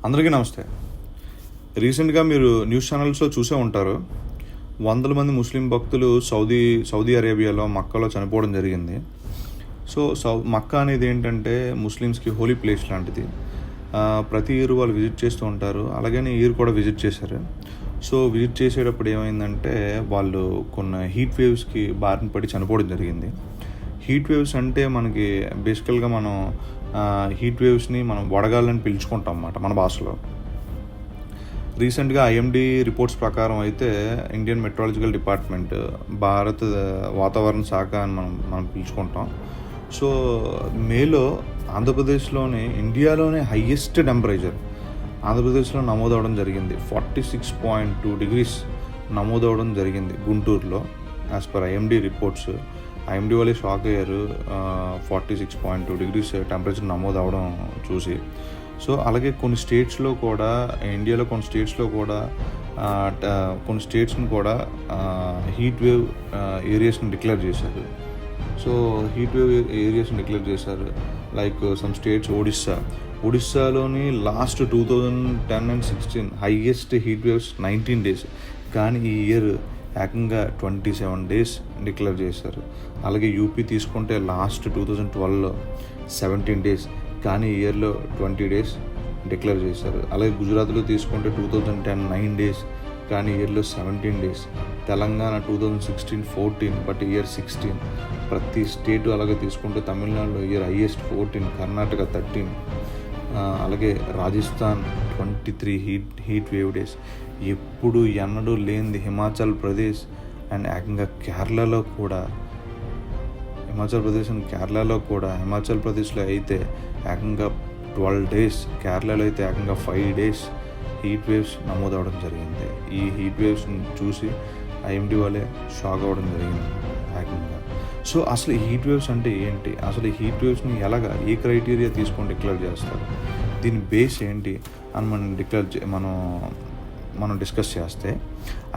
అందరికీ నమస్తే. రీసెంట్గా మీరు న్యూస్ ఛానల్స్లో చూసే ఉంటారు. వందల మంది ముస్లిం భక్తులు సౌదీ అరేబియాలో మక్కాలో చనిపోవడం జరిగింది. సో మక్కా అనేది ఏంటంటే ముస్లిమ్స్కి హోలీ ప్లేస్ లాంటిది. ప్రతి ఇయర్ వాళ్ళు విజిట్ చేస్తూ ఉంటారు. అలాగని ఇయర్ కూడా విజిట్ చేశారు. సో విజిట్ చేసేటప్పుడు ఏమైందంటే వాళ్ళు కొన్ని హీట్ వేవ్స్కి బారిన పడి చనిపోవడం జరిగింది. హీట్ వేవ్స్ అంటే మనకి బేసికల్గా మనం హీట్ వేవ్స్ని మనం వడగాలని పిలుచుకుంటాం అన్నమాట మన భాషలో. రీసెంట్గా ఐఎండీ రిపోర్ట్స్ ప్రకారం అయితే ఇండియన్ మెట్రాలజికల్ డిపార్ట్మెంట్, భారత వాతావరణ శాఖ అని మనం పిలుచుకుంటాం. సో మేలో ఆంధ్రప్రదేశ్లోనే ఇండియాలోనే హయ్యెస్ట్ టెంపరేచర్ ఆంధ్రప్రదేశ్లో నమోదవడం జరిగింది. 46.2 degrees నమోదవడం జరిగింది గుంటూరులో, as per IMD reports. IMD వాళ్ళే షాక్ అయ్యారు 46.2 degrees టెంపరేచర్ నమోదు అవడం చూసి. సో అలాగే కొన్ని స్టేట్స్లో కూడా, ఇండియాలో కొన్ని స్టేట్స్లో కూడా కొన్ని స్టేట్స్ని కూడా హీట్ వేవ్ ఏరియాస్ని డిక్లేర్ చేశారు. సో హీట్ వేవ్ ఏరియాస్ని డిక్లేర్ చేశారు. లైక్ సమ్ స్టేట్స్, ఒడిస్సాలోని last 2010 and 2016 highest heat waves 19 days, కానీ ఈ ఇయర్ ఏకంగా 27 days డిక్లేర్ చేశారు. అలాగే యూపీ తీసుకుంటే లాస్ట్ 2012లో 17 days, కానీ ఈ ఇయర్లో 20 days డిక్లేర్ చేశారు. అలాగే గుజరాత్లో తీసుకుంటే 2010 9 days, కానీ ఇయర్లో 17 days. Telangana 2016 14, but year 16. ప్రతి స్టేటు అలాగే తీసుకుంటే తమిళనాడులో ఇయర్ హైయెస్ట్ 14, కర్ణాటక 13, అలాగే రాజస్థాన్ 23 హీట్ వేవ్ డేస్. ఎప్పుడు ఎన్నడూ లేనిది హిమాచల్ ప్రదేశ్ అండ్ ఏకంగా కేరళలో కూడా, హిమాచల్ ప్రదేశ్లో అయితే ఏకంగా 12 days, కేరళలో అయితే ఏకంగా 5 days హీట్ వేవ్స్ నమోదవడం జరిగింది. ఈ హీట్ వేవ్స్ని చూసి ఐఎండీ వాళ్ళే షాక్ అవ్వడం జరిగింది ఏకంగా. సో అసలు ఈ హీట్ వేవ్స్ అంటే ఏంటి, అసలు ఈ హీట్ వేవ్స్ని ఏ క్రైటీరియా తీసుకొని డిక్లేర్ చేస్తారు, దీని బేస్ ఏంటి అని మనం డిస్కస్ చేస్తే,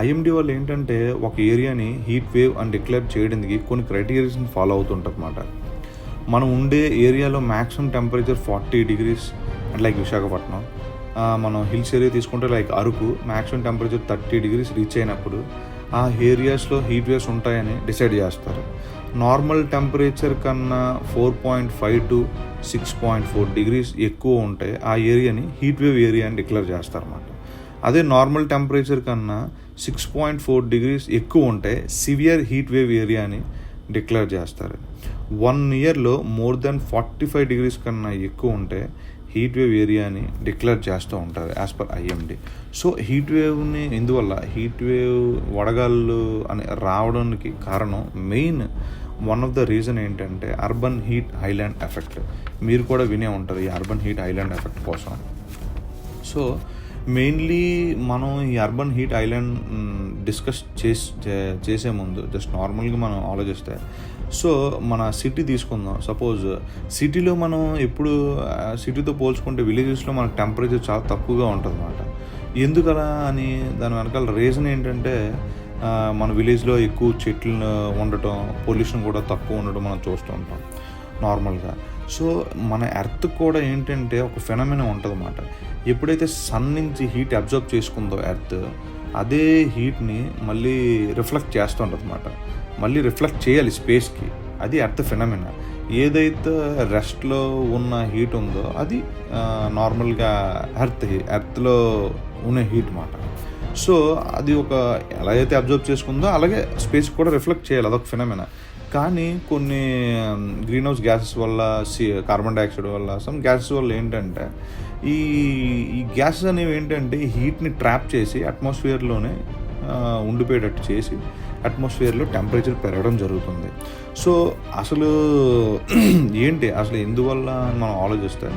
ఐఎండీ వాళ్ళు ఏంటంటే ఒక ఏరియాని హీట్ వేవ్ అని డిక్లేర్ చేయడానికి కొన్ని క్రైటీరియాస్ని ఫాలో అవుతుంటారు అన్నమాట. మనం ఉండే ఏరియాలో maximum temperature 40 degrees, and like Visakhapatnam, మనం హిల్స్ ఏరియా తీసుకుంటే like Araku, maximum temperature 30 degrees reach అయినప్పుడు ఆ ఏరియాస్లో హీట్ వేవ్స్ ఉంటాయని డిసైడ్ చేస్తారు. నార్మల్ టెంపరేచర్ కన్నా 4.5 to 6.4 degrees ఎక్కువ ఉంటే ఆ ఏరియాని హీట్ వేవ్ ఏరియా అని డిక్లేర్ చేస్తారన్నమాట. అదే నార్మల్ టెంపరేచర్ కన్నా 6.4 degrees ఎక్కువ ఉంటే సివియర్ హీట్ వేవ్ ఏరియా అని డిక్లేర్ చేస్తారు. 1 yearలో మోర్ దెన్ 45 degrees కన్నా ఎక్కువ ఉంటే హీట్ వేవ్ ఏరియా అని డిక్లేర్ చేస్తూ ఉంటారు as per IMD. So heat వేవ్ని ఎందువల్ల, హీట్ వేవ్ వడగాళ్ళు అని రావడానికి కారణం main one of the reason ఏంటంటే అర్బన్ హీట్ ఐలాండ్ ఎఫెక్ట్. మీరు కూడా వినే ఉంటారు ఈ అర్బన్ హీట్ ఐలాండ్ ఎఫెక్ట్ కోసం. సో మెయిన్లీ మనం ఈ అర్బన్ హీట్ ఐలాండ్ డిస్కస్ చేసే ముందు జస్ట్ నార్మల్గా మనం ఆలోచిస్తే, సో మన సిటీ తీసుకుందాం. సపోజ్ సిటీలో మనం ఎప్పుడు సిటీతో పోల్చుకుంటే విలేజెస్లో మన టెంపరేచర్ చాలా తక్కువగా ఉంటుంది అన్నమాట. ఎందుకలా అని దాని వెనకాల రీజన్ ఏంటంటే, మన విలేజ్లో ఎక్కువ చెట్లు ఉండటం, పొల్యూషన్ కూడా తక్కువ ఉండడం మనం చూస్తూ ఉంటాం నార్మల్గా. సో మన ఎర్త్ కూడా ఏంటంటే ఒక ఫెనమినా ఉంటుంది అన్నమాట. ఎప్పుడైతే సన్ నుంచి హీట్ అబ్జర్వ్ చేసుకుందో ఎర్త్, అదే హీట్ని మళ్ళీ రిఫ్లెక్ట్ చేస్తూ ఉంటుంది అన్నమాట. మళ్ళీ రిఫ్లెక్ట్ చేయాలి స్పేస్కి. అది ఎర్త్ ఫెనమినా. ఏదైతే రెస్ట్లో ఉన్న హీట్ ఉందో అది నార్మల్గా ఎర్త్లో ఉన్న హీట్ అన్నమాట. సో అది ఎలా అయితే అబ్జర్వ్ చేసుకుందో అలాగే స్పేస్ కూడా రిఫ్లెక్ట్ చేయాలి, అదొక ఫెనమినా. కానీ కొన్ని గ్రీన్ హౌస్ గ్యాసెస్ వల్ల, కార్బన్ డైఆక్సైడ్ వల్ల, సమ్ గ్యాసెస్ వల్ల ఏంటంటే ఈ గ్యాసెస్ అనేవి ఏంటంటే హీట్ని ట్రాప్ చేసి అట్మాస్ఫియర్లోనే ఉండిపోయేటట్టు చేసి అట్మాస్ఫియర్లో టెంపరేచర్ పెరగడం జరుగుతుంది. సో అసలు ఎందువల్ల మనం ఆలోచిస్తే,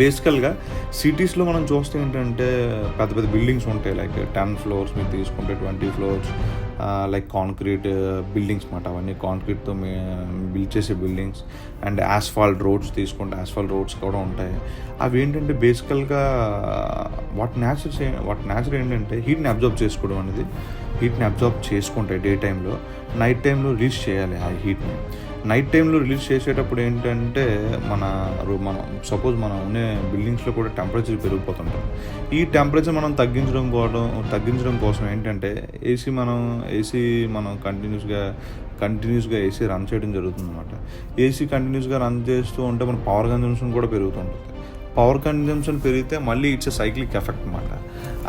బేసికల్గా సిటీస్లో మనం చూస్తే ఏంటంటే పెద్ద పెద్ద బిల్డింగ్స్ ఉంటాయి. లైక్ 10 floors మీరు తీసుకుంటే 20 floors, లైక్ కాంక్రీట్ బిల్డింగ్స్ మాట. అవన్నీ కాంక్రీట్తో బిల్డ్ చేసే బిల్డింగ్స్. అండ్ ఆస్ఫాల్ట్ రోడ్స్ తీసుకుంటే ఆస్ఫాల్ట్ రోడ్స్ కూడా ఉంటాయి. అవి ఏంటంటే బేసికల్గా వాటి నేచర్ ఏంటంటే హీట్ని అబ్జర్వ్ చేసుకోవడం అనేది, హీట్ని అబ్జర్వ్ చేసుకుంటాయి డే టైంలో, నైట్ టైంలో రీచ్ చేయాలి ఆ హీట్ని. నైట్ టైంలో రిలీజ్ చేసేటప్పుడు ఏంటంటే మనం సపోజ్ మనం ఉండే బిల్డింగ్స్లో కూడా టెంపరేచర్ పెరిగిపోతుంటాం. ఈ టెంపరేచర్ మనం తగ్గించడం కోసం ఏంటంటే ఏసీ మనం కంటిన్యూస్గా ఏసీ రన్ చేయడం జరుగుతుందన్నమాట. ఏసీ కంటిన్యూస్గా రన్ చేస్తూ ఉంటే మన పవర్ కన్జంప్షన్ కూడా పెరుగుతుంటుంది. పవర్ కన్జంప్షన్ పెరిగితే మళ్ళీ ఇట్స్ సైక్లిక్ ఎఫెక్ట్ అన్నమాట.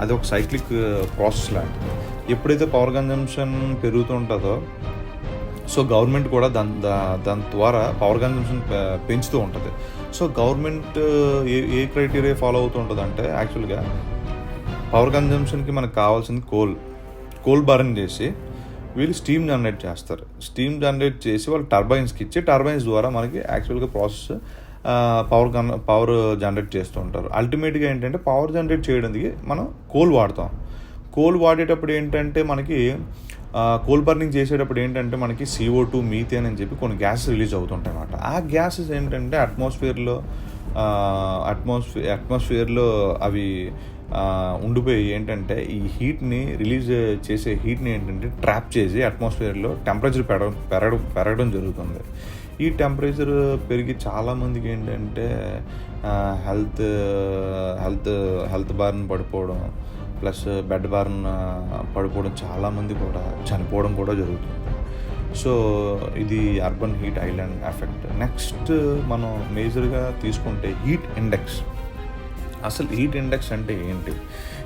అది ఒక సైక్లిక్ ప్రాసెస్ లాంటిది. ఎప్పుడైతే పవర్ కన్జంప్షన్ పెరుగుతూ ఉంటుందో సో గవర్నమెంట్ కూడా దాని ద్వారా పవర్ కన్జంప్షన్ పెంచుతూ ఉంటుంది. సో గవర్నమెంట్ ఏ క్రైటీరియా ఫాలో అవుతూ ఉంటుంది అంటే యాక్చువల్గా పవర్ కన్జంప్షన్కి మనకు కావాల్సింది కోల్ బర్న్ చేసి వీళ్ళు స్టీమ్ జనరేట్ చేస్తారు. స్టీమ్ జనరేట్ చేసి వాళ్ళు టర్బైన్స్కి ఇచ్చి టర్బైన్స్ ద్వారా మనకి యాక్చువల్గా ప్రాసెస్ పవర్ జనరేట్ చేస్తూ ఉంటారు. అల్టిమేట్గా ఏంటంటే పవర్ జనరేట్ చేయడానికి మనం కోల్ వాడతాం. కోల్ వాడేటప్పుడు ఏంటంటే మనకి కోల్ బర్నింగ్ చేసేటప్పుడు ఏంటంటే మనకి CO2 మీథేన్ అని చెప్పి కొన్ని గ్యాసెస్ రిలీజ్ అవుతుంటాయి అన్నమాట. ఆ గ్యాసెస్ ఏంటంటే అట్మాస్ఫియర్లో అవి ఉండిపోయి ఏంటంటే ఈ హీట్ని రిలీజ్ చేసే హీట్ని ఏంటంటే ట్రాప్ చేసి అట్మాస్ఫియర్లో టెంపరేచర్ పెరగడం జరుగుతుంది. ఈ టెంపరేచర్ పెరిగి చాలామందికి ఏంటంటే హెల్త్ బారిన పడిపోవడం ప్లస్ బెడ్ బారిన పడిపోవడం, చాలామంది కూడా చనిపోవడం కూడా జరుగుతుంది. సో ఇది urban heat island effect. Next మనం మేజర్గా తీసుకుంటే హీట్ ఇండెక్స్. అసలు హీట్ ఇండెక్స్ అంటే ఏంటి?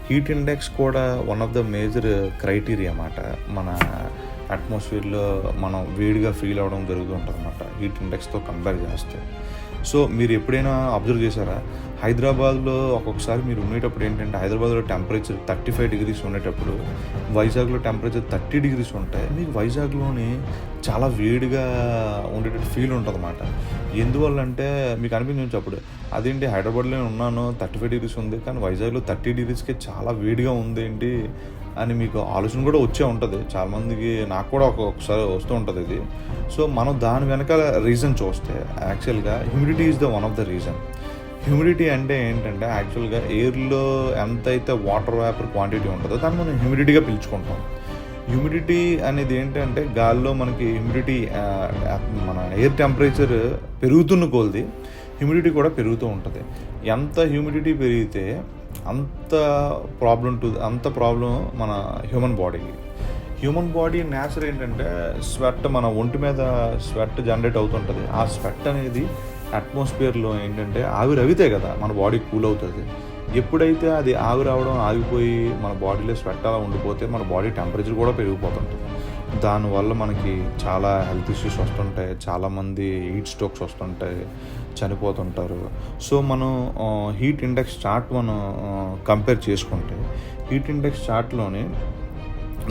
హీట్ ఇండెక్స్ కూడా one of the major criteria అన్నమాట. మన అట్మాస్ఫియర్లో మనం వేడిగా ఫీల్ అవ్వడం జరుగుతుంటుంది అన్నమాట హీట్ ఇండెక్స్తో కంపేర్ చేస్తే. సో మీరు ఎప్పుడైనా అబ్జర్వ్ చేశారా, హైదరాబాద్లో ఒక్కొక్కసారి మీరు ఉండేటప్పుడు ఏంటంటే హైదరాబాద్లో టెంపరేచర్ 35 degrees ఉండేటప్పుడు వైజాగ్లో టెంపరేచర్ 30 degrees ఉంటాయి. మీకు వైజాగ్లోని చాలా వేడిగా ఉండేటట్టు ఫీల్ ఉంటుంది అన్నమాట. ఎందువల్ల అంటే మీకు అనిపించవచ్చు అప్పుడు, అదేంటి హైదరాబాద్లో ఉన్నాను 35 degrees ఉంది కానీ వైజాగ్లో 30 degreesకే చాలా వేడిగా ఉంది ఏంటి అని మీకు ఆలోచన కూడా వచ్చే ఉంటుంది చాలామందికి. నాకు కూడా ఒక్కొక్కసారి వస్తూ ఉంటుంది ఇది. సో మనం దాని వెనకాల రీజన్ చూస్తే యాక్చువల్గా humidity is the one of the reason. Humidity అంటే ఏంటంటే యాక్చువల్గా ఎయిర్లో ఎంతైతే వాటర్ వేపర్ క్వాంటిటీ ఉంటుందో దాన్ని మనం హ్యూమిడిటీగా పిలుచుకుంటాం. హ్యూమిడిటీ అనేది ఏంటంటే గాల్లో మనకి హ్యూమిడిటీ మన ఎయిర్ టెంపరేచర్ పెరుగుతున్న కొలది హ్యూమిడిటీ కూడా పెరుగుతూ ఉంటుంది. ఎంత హ్యూమిడిటీ పెరిగితే అంత ప్రాబ్లం మన హ్యూమన్ బాడీ నేచర్ ఏంటంటే స్వెట్, మన ఒంటి మీద స్వెట్ జనరేట్ అవుతుంటుంది. ఆ స్వెట్ అనేది అట్మాస్ఫియర్లో ఏంటంటే ఆవిరి అవితే కదా మన బాడీ కూల్ అవుతుంది. ఎప్పుడైతే అది ఆవిరి అవడం ఆగిపోయి మన బాడీలో స్వెట్ అలా ఉండిపోతే మన బాడీ టెంపరేచర్ కూడా పెరిగిపోతుంటుంది. దానివల్ల మనకి చాలా హెల్త్ ఇష్యూస్ వస్తుంటాయి, చాలామంది హీట్ స్ట్రోక్స్ వస్తుంటాయి, చనిపోతుంటారు. సో మనం హీట్ ఇండెక్స్ చార్ట్ మనం కంపేర్ చేసుకుంటే హీట్ ఇండెక్స్ చార్ట్లోని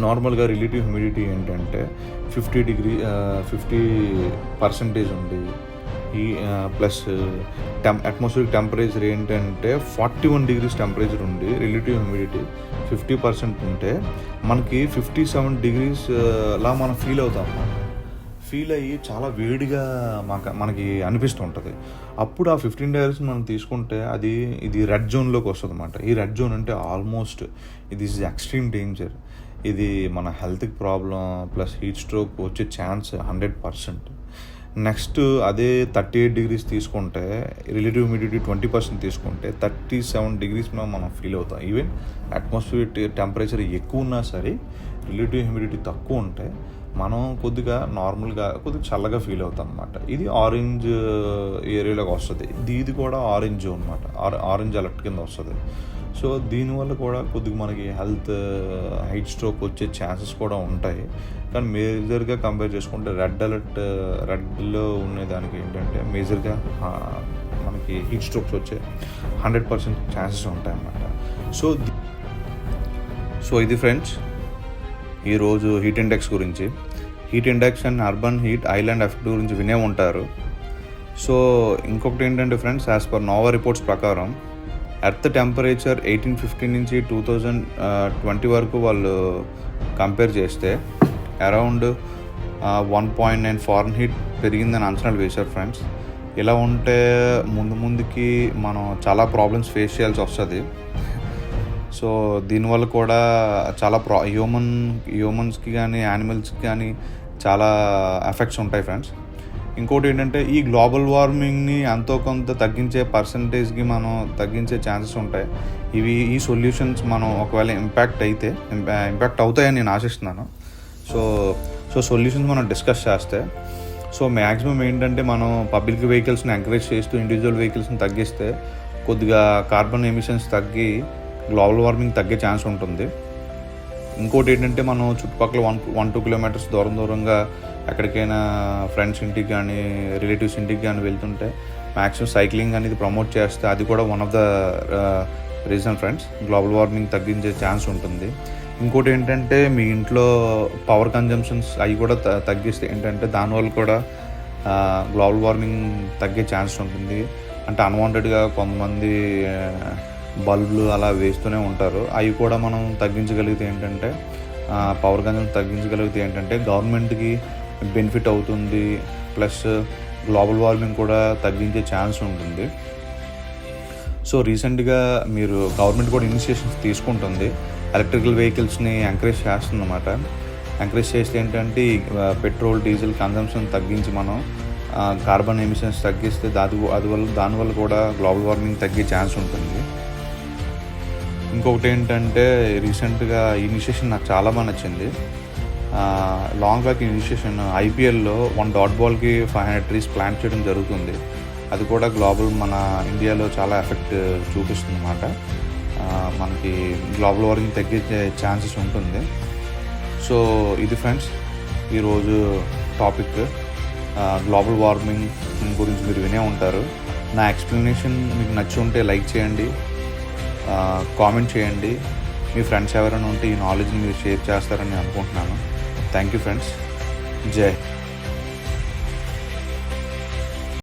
నార్మల్గా రిలేటివ్ హ్యూమిడిటీ ఏంటంటే 50% ఉంది. ఈ ప్లస్ అట్మాస్ఫియరిక్ టెంపరేచర్ ఏంటంటే 41 degrees టెంపరేచర్ ఉండి రిలేటివ్ హ్యూమిడిటీ 50% ఉంటే మనకి 57 degrees లా మనం ఫీల్ అవుతాం. ఫీల్ అయ్యి చాలా వేడిగా మనకి అనిపిస్తూ ఉంటుంది. అప్పుడు ఆ 15 degrees మనం తీసుకుంటే ఇది రెడ్ జోన్లోకి వస్తుంది అన్నమాట. ఈ రెడ్ జోన్ అంటే ఆల్మోస్ట్ ఇది ఈజ్ ఎక్స్ట్రీమ్ డేంజర్. ఇది మన హెల్త్కి ప్రాబ్లం ప్లస్ హీట్ స్ట్రోక్ వచ్చే ఛాన్స్ 100%. నెక్స్ట్ అదే 38 degrees తీసుకుంటే రిలేటివ్ హ్యూమిడిటీ 20% తీసుకుంటే 37 degrees మనం ఫీల్ అవుతాం. ఈవెన్ అట్మాస్ఫియర్ టెంపరేచర్ ఎక్కువ ఉన్నా సరే రిలేటివ్ హ్యూమిడిటీ తక్కువ ఉంటే మనం కొద్దిగా చల్లగా ఫీల్ అవుతాం అన్నమాట. ఇది ఆరెంజ్ ఏరియాలోకి వస్తుంది. ఇది కూడా ఆరెంజ్ జోన్ అన్నమాట, ఆరెంజ్ అలర్ట్ కింద వస్తుంది. సో దీనివల్ల కూడా కొద్దిగా మనకి హీట్ స్ట్రోక్ వచ్చే ఛాన్సెస్ కూడా ఉంటాయి. కానీ మేజర్గా కంపేర్ చేసుకుంటే రెడ్లో ఉండేదానికి ఏంటంటే మేజర్గా మనకి హీట్ స్ట్రోక్స్ వచ్చే 100% ఛాన్సెస్ ఉంటాయి అన్నమాట. సో ఇది ఫ్రెండ్స్ ఈరోజు హీట్ ఇండెక్స్ గురించి. Heat index and urban heat island effect గురించి వినే ఉంటారు. సో ఇంకొకటి ఏంటంటే friends, as per NOAA reports ప్రకారం ఎర్త్ టెంపరేచర్ 1850 నుంచి 2020 వరకు వాళ్ళు కంపేర్ చేస్తే అరౌండ్ 1.9 ఫారెన్హీట్ పెరిగిందని అంచనాలు వేశారు ఫ్రెండ్స్. ఇలా ఉంటే ముందుకి మనం చాలా ప్రాబ్లమ్స్ ఫేస్ చేయాల్సి వస్తుంది. సో దీనివల్ల కూడా చాలా హ్యూమన్స్కి కానీ యానిమల్స్కి కానీ చాలా ఎఫెక్ట్స్ ఉంటాయి ఫ్రెండ్స్. ఇంకోటి ఏంటంటే ఈ గ్లోబల్ వార్మింగ్ని ఎంతో కొంత తగ్గించే పర్సంటేజ్కి మనం తగ్గించే ఛాన్సెస్ ఉంటాయి. ఈ సొల్యూషన్స్ మనం ఒకవేళ ఇంపాక్ట్ అవుతాయని నేను ఆశిస్తున్నాను. సో సొల్యూషన్స్ మనం డిస్కస్ చేస్తే మ్యాక్సిమం ఏంటంటే మనం పబ్లిక్ వెహికల్స్ని ఎంకరేజ్ చేస్తూ ఇండివిజువల్ వెహికల్స్ని తగ్గిస్తే కొద్దిగా కార్బన్ ఎమిషన్స్ తగ్గి గ్లోబల్ వార్మింగ్ తగ్గే ఛాన్స్ ఉంటుంది. ఇంకోటి ఏంటంటే మనం చుట్టుపక్కల 1-2 కిలోమీటర్స్ దూరంగా ఎక్కడికైనా ఫ్రెండ్స్ ఇంటికి కానీ రిలేటివ్స్ ఇంటికి కానీ వెళ్తుంటే మ్యాక్సిమం సైక్లింగ్ అనేది ప్రమోట్ చేస్తే అది కూడా one of the reason friends, global warming తగ్గించే ఛాన్స్ ఉంటుంది. ఇంకోటి ఏంటంటే మీ ఇంట్లో పవర్ కన్జంప్షన్స్ అవి కూడా తగ్గిస్తే ఏంటంటే దానివల్ల కూడా గ్లోబల్ వార్మింగ్ తగ్గే ఛాన్స్ ఉంటుంది. అంటే అన్వాంటెడ్గా కొంతమంది బల్బులు అలా వేస్తూనే ఉంటారు. అవి కూడా మనం తగ్గించగలిగితే ఏంటంటే పవర్ కన్జంప్షన్ తగ్గించగలిగితే ఏంటంటే గవర్నమెంట్కి బెనిఫిట్ అవుతుంది, ప్లస్ గ్లోబల్ వార్మింగ్ కూడా తగ్గించే ఛాన్స్ ఉంటుంది. సో రీసెంట్గా మీరు గవర్నమెంట్ కూడా ఇనిషియేషన్స్ తీసుకుంటుంది, ఎలక్ట్రికల్ వెహికల్స్ని ఎంకరేజ్ చేస్తుందన్నమాట. ఎంకరేజ్ చేస్తే ఏంటంటే పెట్రోల్ డీజిల్ కన్జంప్షన్ తగ్గించి మనం కార్బన్ ఎమిషన్స్ తగ్గిస్తే దానివల్ల కూడా గ్లోబల్ వార్మింగ్ తగ్గే ఛాన్స్ ఉంటుంది. ఇంకొకటి ఏంటంటే రీసెంట్గా ఇనిషియేషన్ నాకు చాలా బాగా నచ్చింది. లాంగ్ బ్యాక్ ఇనిషియేషన్ ఐపీఎల్లో 1 డాట్ బాల్కి 500 ట్రీస్ ప్లాంట్ చేయడం జరుగుతుంది. అది కూడా మన ఇండియాలో చాలా ఎఫెక్ట్ చూపిస్తుంది అన్నమాట. మనకి గ్లోబల్ వార్మింగ్ తగ్గించే ఛాన్సెస్ ఉంటుంది. సో ఇది ఫ్రెండ్స్ ఈరోజు టాపిక్. గ్లోబల్ వార్మింగ్ గురించి మీరు వినే ఉంటారు. నా ఎక్స్ప్లెనేషన్ మీకు నచ్చి ఉంటే లైక్ చేయండి, కామెంట్ చేయండి. మీ ఫ్రెండ్స్ ఎవరైనా ఉంటే ఈ నాలెడ్జ్ని మీరు షేర్ చేస్తారని అనుకుంటున్నాను. Thank you friends. జై